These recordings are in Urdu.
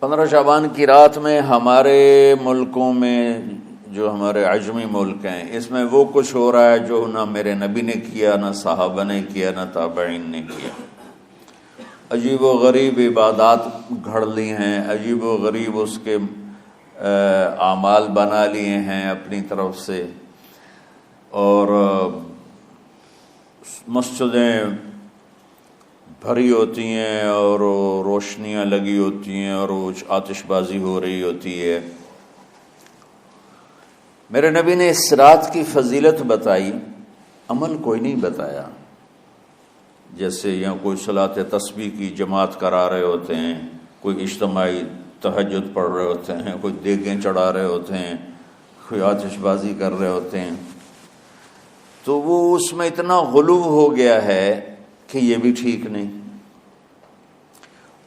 15 شعبان کی رات میں ہمارے ملکوں میں جو ہمارے عجمی ملک ہیں اس میں وہ کچھ ہو رہا ہے جو نہ میرے نبی نے کیا، نہ صحابہ نے کیا، نہ تابعین نے کیا۔ عجیب و غریب عبادات گھڑ لی ہیں، عجیب و غریب اس کے اعمال بنا لیے ہیں اپنی طرف سے، اور مسجدیں بھری ہوتی ہیں اور روشنیاں لگی ہوتی ہیں اور آتش بازی ہو رہی ہوتی ہے۔ میرے نبی نے اس رات کی فضیلت بتائی، عمل کوئی نہیں بتایا۔ جیسے یہاں کوئی صلاۃ تسبیح کی جماعت کرا رہے ہوتے ہیں، کوئی اجتماعی تہجد پڑھ رہے ہوتے ہیں، کوئی دیگیں چڑھا رہے ہوتے ہیں، کوئی آتش بازی کر رہے ہوتے ہیں، تو وہ اس میں اتنا غلو ہو گیا ہے کہ یہ بھی ٹھیک نہیں۔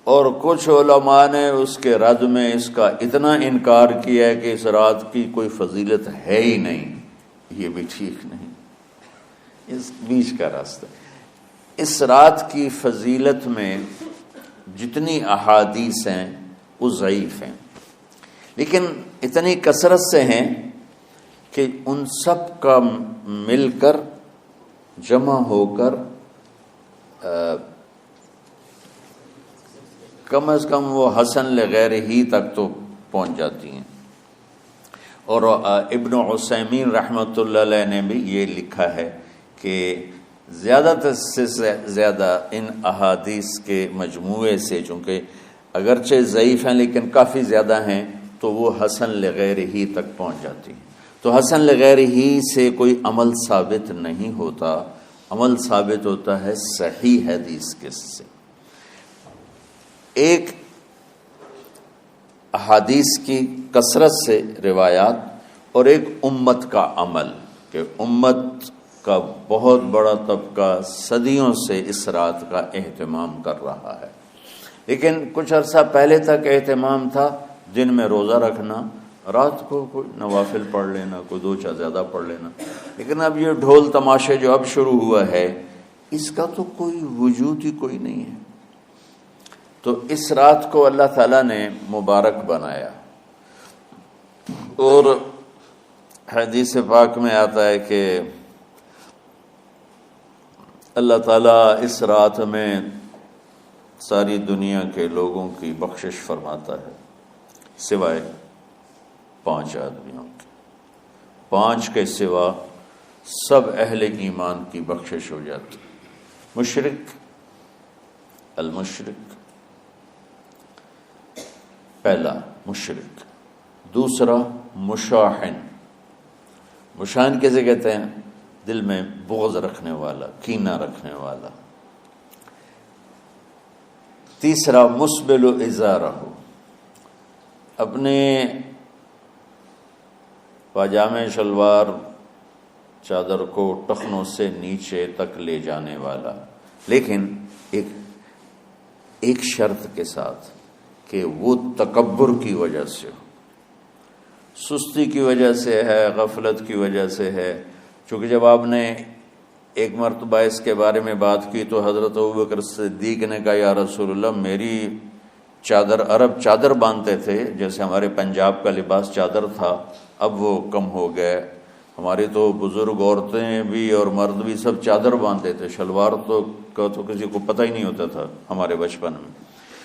اور کچھ علماء نے اس کے رد میں اس کا اتنا انکار کیا ہے کہ اس رات کی کوئی فضیلت ہے ہی نہیں، یہ بھی ٹھیک نہیں۔ اس بیچ کا راستہ، اس رات کی فضیلت میں جتنی احادیث ہیں وہ ضعیف ہیں، لیکن اتنی کثرت سے ہیں کہ ان سب کا مل کر جمع ہو کر کم از کم وہ حسن لغیر ہی تک تو پہنچ جاتی ہیں۔ اور ابن عثیمین رحمۃ اللہ علیہ نے بھی یہ لکھا ہے کہ زیادہ سے زیادہ ان احادیث کے مجموعے سے، چونکہ اگرچہ ضعیف ہیں لیکن کافی زیادہ ہیں، تو وہ حسن لغیر ہی تک پہنچ جاتی ہیں۔ تو حسن لغیر ہی سے کوئی عمل ثابت نہیں ہوتا، عمل ثابت ہوتا ہے صحیح حدیث کے سے۔ ایک احادیث کی کثرت سے روایات اور ایک امت کا عمل، کہ امت کا بہت بڑا طبقہ صدیوں سے اس رات کا اہتمام کر رہا ہے، لیکن کچھ عرصہ پہلے تک اہتمام تھا دن میں روزہ رکھنا، رات کو کوئی نوافل پڑھ لینا، کوئی 2 چار زیادہ پڑھ لینا، لیکن اب یہ ڈھول تماشے جو اب شروع ہوا ہے اس کا تو کوئی وجود ہی کوئی نہیں ہے۔ تو اس رات کو اللہ تعالیٰ نے مبارک بنایا، اور حدیث پاک میں آتا ہے کہ اللہ تعالیٰ اس رات میں ساری دنیا کے لوگوں کی بخشش فرماتا ہے سوائے 5 آدمیوں کے۔ 5 کے سوا سب اہل ایمان کی بخشش ہو جاتی۔ مشرک، المشرک، پہلا مشرک، دوسرا مشاحن، مشاحن کیسے کہتے ہیں؟ دل میں بغض رکھنے والا، کینہ رکھنے والا۔ تیسرا مسبل ازارہ، اپنے پاجامے شلوار چادر کو ٹخنوں سے نیچے تک لے جانے والا، لیکن ایک شرط کے ساتھ کہ وہ تکبر کی وجہ سے ہو، سستی کی وجہ سے ہے، غفلت کی وجہ سے ہے۔ چونکہ جب آپ نے ایک مرتبہ اس کے بارے میں بات کی تو حضرت ابوبکر صدیق نے کہا یا رسول اللہ، میری چادر، عرب چادر باندھتے تھے جیسے ہمارے پنجاب کا لباس چادر تھا، اب وہ کم ہو گئے، ہماری تو بزرگ عورتیں بھی اور مرد بھی سب چادر باندھتے تھے، شلوار تو کسی کو پتہ ہی نہیں ہوتا تھا ہمارے بچپن میں۔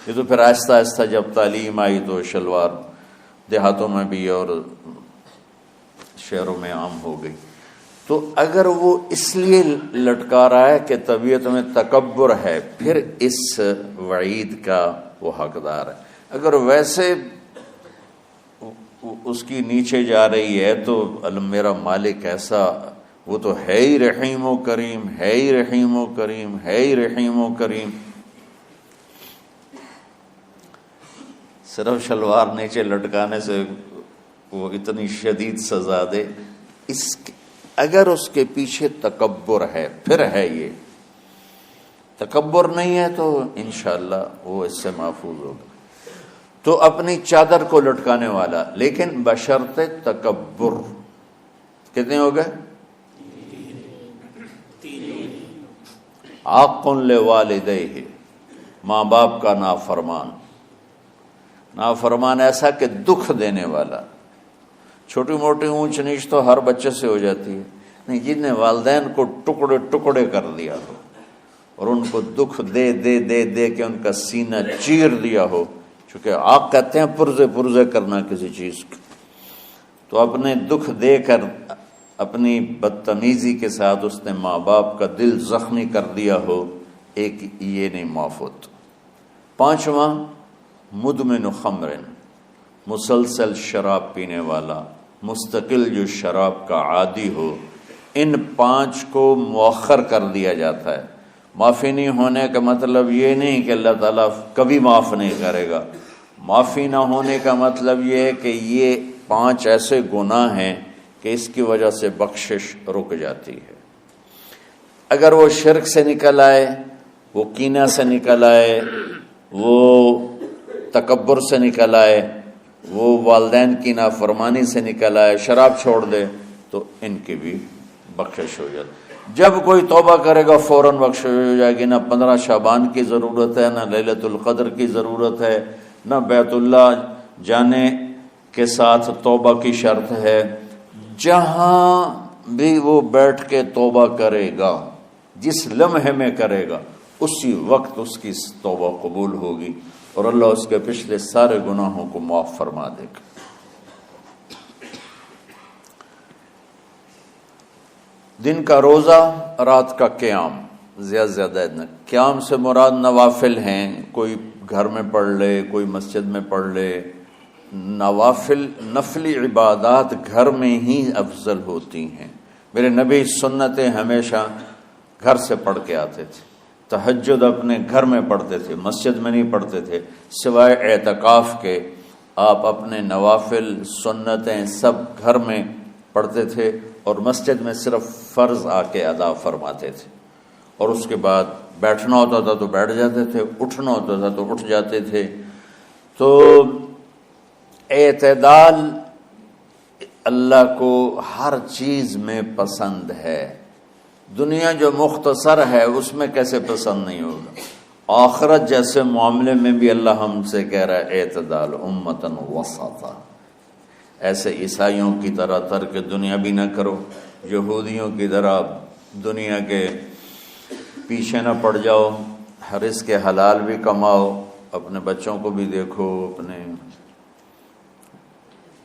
یہ تو پھر آہستہ آہستہ جب تعلیم آئی تو شلوار دیہاتوں میں بھی اور شہروں میں عام ہو گئی۔ تو اگر وہ اس لیے لٹکا رہا ہے کہ طبیعت میں تکبر ہے، پھر اس وعید کا وہ حقدار ہے۔ اگر ویسے اس کی نیچے جا رہی ہے تو میرا مالک ایسا، وہ تو ہے ہی رحیم و کریم، ہے ہی رحیم و کریم، ہے ہی رحیم و کریم، صرف شلوار نیچے لٹکانے سے وہ اتنی شدید سزا دے۔ اگر اس کے پیچھے تکبر ہے، پھر ہے یہ، تکبر نہیں ہے تو انشاءاللہ وہ اس سے محفوظ ہوگا۔ تو اپنی چادر کو لٹکانے والا، لیکن بشرط تکبر۔ کتنے ہو گئے؟ عاق لوالدیہ، ماں باپ کا نافرمان، نافرمان ایسا کہ دکھ دینے والا. چھوٹی موٹی اونچ نیچ تو ہر بچے سے ہو جاتی ہے، نہیں، جن نے والدین کو ٹکڑے ٹکڑے کر دیا ہو اور ان کو دکھ دے دے دے دے کے ان کا سینہ چیر دیا ہو. چونکہ آپ کہتے ہیں پرزے پرزے کرنا کسی چیز کو، تو اپنے دکھ دے کر اپنی بدتمیزی کے ساتھ اس نے ماں باپ کا دل زخمی کر دیا ہو، ایک یہ نہیں معاف ہوتا. 5واں مدمن خمر، مسلسل شراب پینے والا، مستقل جو شراب کا عادی ہو. ان 5 کو مؤخر کر دیا جاتا ہے. معافی نہیں ہونے کا مطلب یہ نہیں کہ اللہ تعالیٰ کبھی معاف نہیں کرے گا. معافی نہ ہونے کا مطلب یہ ہے کہ یہ 5 ایسے گناہ ہیں کہ اس کی وجہ سے بخشش رک جاتی ہے. اگر وہ شرک سے نکل آئے، وہ کینہ سے نکل آئے، وہ تکبر سے نکل آئے، وہ والدین کی نافرمانی سے نکل آئے، شراب چھوڑ دے، تو ان کی بھی بخشش ہو جاتی. جب کوئی توبہ کرے گا فوراً بخشش ہو جائے گی. نہ 15 شعبان کی ضرورت ہے، نہ لیلۃ القدر کی ضرورت ہے، نہ بیت اللہ جانے کے ساتھ توبہ کی شرط ہے. جہاں بھی وہ بیٹھ کے توبہ کرے گا، جس لمحے میں کرے گا، اسی وقت اس کی توبہ قبول ہوگی اور اللہ اس کے پچھلے سارے گناہوں کو معاف فرما دے گا. دن کا روزہ، رات کا قیام، زیادہ زیادہ قیام سے مراد نوافل ہیں. کوئی گھر میں پڑھ لے، کوئی مسجد میں پڑھ لے. نوافل، نفلی عبادات گھر میں ہی افضل ہوتی ہیں. میرے نبی سنتیں ہمیشہ گھر سے پڑھ کے آتے تھے. تہجد اپنے گھر میں پڑھتے تھے، مسجد میں نہیں پڑھتے تھے. سوائے اعتکاف کے آپ اپنے نوافل سنتیں سب گھر میں پڑھتے تھے اور مسجد میں صرف فرض آ کے ادا فرماتے تھے. اور اس کے بعد بیٹھنا ہوتا تھا تو بیٹھ جاتے تھے، اٹھنا ہوتا تھا تو اٹھ جاتے تھے. تو اعتدال اللہ کو ہر چیز میں پسند ہے. دنیا جو مختصر ہے اس میں کیسے پسند نہیں ہوگا؟ آخرت جیسے معاملے میں بھی اللہ ہم سے کہہ رہا ہے اعتدال، امتن وسطا. ایسے عیسائیوں کی طرح ترک دنیا بھی نہ کرو، یہودیوں کی طرح دنیا کے پیچھے نہ پڑ جاؤ. رزق کے حلال بھی کماؤ، اپنے بچوں کو بھی دیکھو، اپنے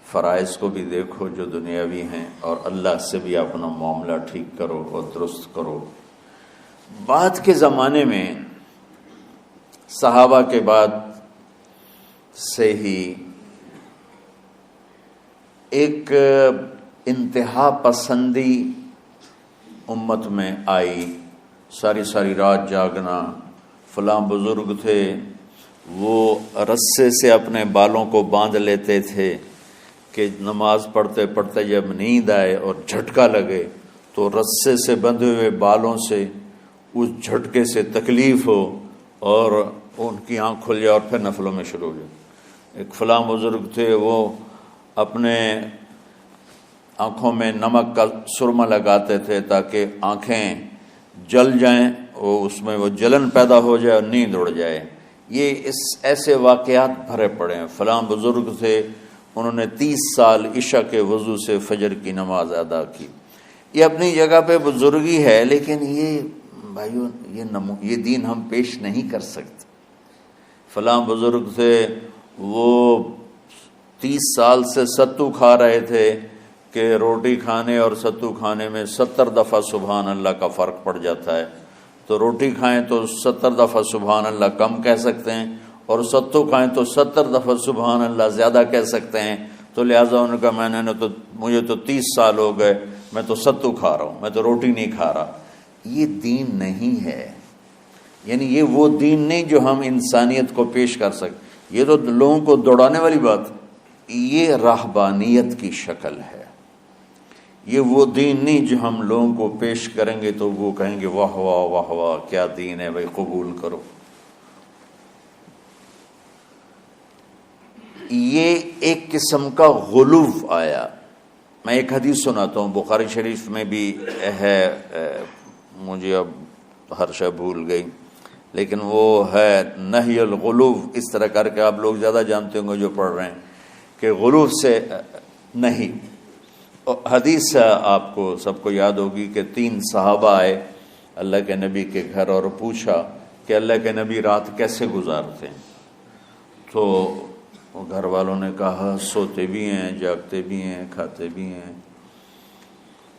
فرائض کو بھی دیکھو جو دنیاوی ہیں، اور اللہ سے بھی اپنا معاملہ ٹھیک کرو اور درست کرو. بعد کے زمانے میں صحابہ کے بعد سے ہی ایک انتہا پسندی امت میں آئی. ساری ساری رات جاگنا. فلاں بزرگ تھے وہ رسے سے اپنے بالوں کو باندھ لیتے تھے کہ نماز پڑھتے پڑھتے جب نیند آئے اور جھٹکا لگے تو رسے سے بندھے ہوئے بالوں سے اس جھٹکے سے تکلیف ہو اور ان کی آنکھ کھل جائے اور پھر نفلوں میں شروع ہو جائے. ایک فلاں بزرگ تھے وہ اپنے آنکھوں میں نمک کا سرما لگاتے تھے تاکہ آنکھیں جل جائیں، اس میں وہ جلن پیدا ہو جائے اور نیند اڑ جائے. یہ ایسے واقعات بھرے پڑے ہیں. فلاں بزرگ تھے انہوں نے 30 سال عشاء کے وضو سے فجر کی نماز ادا کی. یہ اپنی جگہ پہ بزرگی ہے، لیکن یہ بھائیو یہ دین ہم پیش نہیں کر سکتے. فلاں بزرگ تھے وہ 30 سال سے ستو کھا رہے تھے کہ روٹی کھانے اور ستو کھانے میں 70 دفعہ سبحان اللہ کا فرق پڑ جاتا ہے. تو روٹی کھائیں تو 70 دفعہ سبحان اللہ کم کہہ سکتے ہیں، اور ستو کھائیں تو 70 دفعہ سبحان اللہ زیادہ کہہ سکتے ہیں. تو لہٰذا ان کا مجھے تو 30 سال ہو گئے، میں تو ستو کھا رہا ہوں، میں تو روٹی نہیں کھا رہا. یہ دین نہیں ہے. یعنی یہ وہ دین نہیں جو ہم انسانیت کو پیش کر سکتے. یہ تو لوگوں کو دوڑانے والی بات. یہ راہبانیت کی شکل ہے. یہ وہ دین نہیں جو ہم لوگوں کو پیش کریں گے تو وہ کہیں گے واہ واہ واہ واہ کیا دین ہے بھائی، قبول کرو. یہ ایک قسم کا غلو آیا. میں ایک حدیث سناتا ہوں، بخاری شریف میں بھی ہے، مجھے اب ہر شے بھول گئی. لیکن وہ ہے نہی الغلو، اس طرح کر کے آپ لوگ زیادہ جانتے ہوں گے جو پڑھ رہے ہیں کہ غلو سے نہیں۔ حدیث آپ کو سب کو یاد ہوگی کہ 3 صحابہ آئے اللہ کے نبی کے گھر اور پوچھا کہ اللہ کے نبی رات کیسے گزارتے ہیں؟ تو گھر والوں نے کہا سوتے بھی ہیں، جاگتے بھی ہیں، کھاتے بھی ہیں۔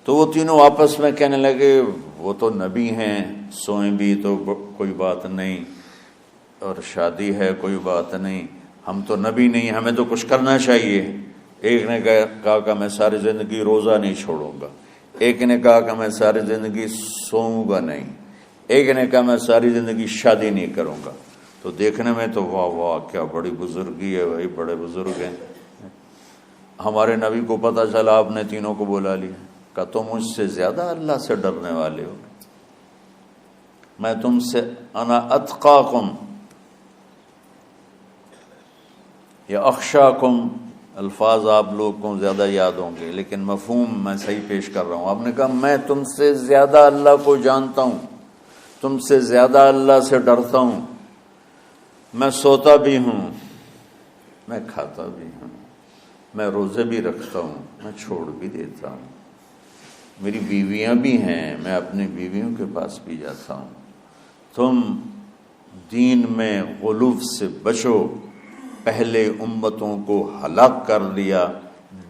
تو وہ تینوں آپس میں کہنے لگے وہ تو نبی ہیں، سوئیں بھی تو کوئی بات نہیں، اور شادی ہے کوئی بات نہیں، ہم تو نبی نہیں، ہمیں تو کچھ کرنا چاہیے۔ ایک نے کہا کہ میں ساری زندگی روزہ نہیں چھوڑوں گا، ایک نے کہا کہ میں ساری زندگی سوؤں گا نہیں، ایک نے کہا میں ساری زندگی شادی نہیں کروں گا۔ تو دیکھنے میں تو واہ واہ کیا بڑی بزرگی ہے بھائی، بڑے بزرگ ہیں۔ ہمارے نبی کو پتہ چلا آپ نے تینوں کو بلا لیا، کہا تم مجھ سے زیادہ اللہ سے ڈرنے والے ہو، میں تم سے انا اتقاکم یا اخشاکم، الفاظ آپ لوگ کو زیادہ یاد ہوں گے لیکن مفہوم میں صحیح پیش کر رہا ہوں۔ آپ نے کہا میں تم سے زیادہ اللہ کو جانتا ہوں، تم سے زیادہ اللہ سے ڈرتا ہوں، میں سوتا بھی ہوں، میں کھاتا بھی ہوں، میں روزے بھی رکھتا ہوں، میں چھوڑ بھی دیتا ہوں، میری بیویاں بھی ہیں، میں اپنی بیویوں کے پاس بھی جاتا ہوں۔ تم دین میں غلو سے بچو، پہلے امتوں کو ہلاک کر دیا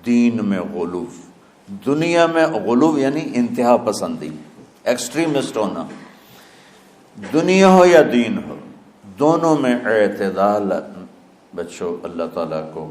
دین میں غلو۔ دنیا میں غلو یعنی انتہا پسندی، ایکسٹریمسٹ ہونا، دنیا ہو یا دین ہو، دونوں میں اعتدال بچو، اللہ تعالیٰ کو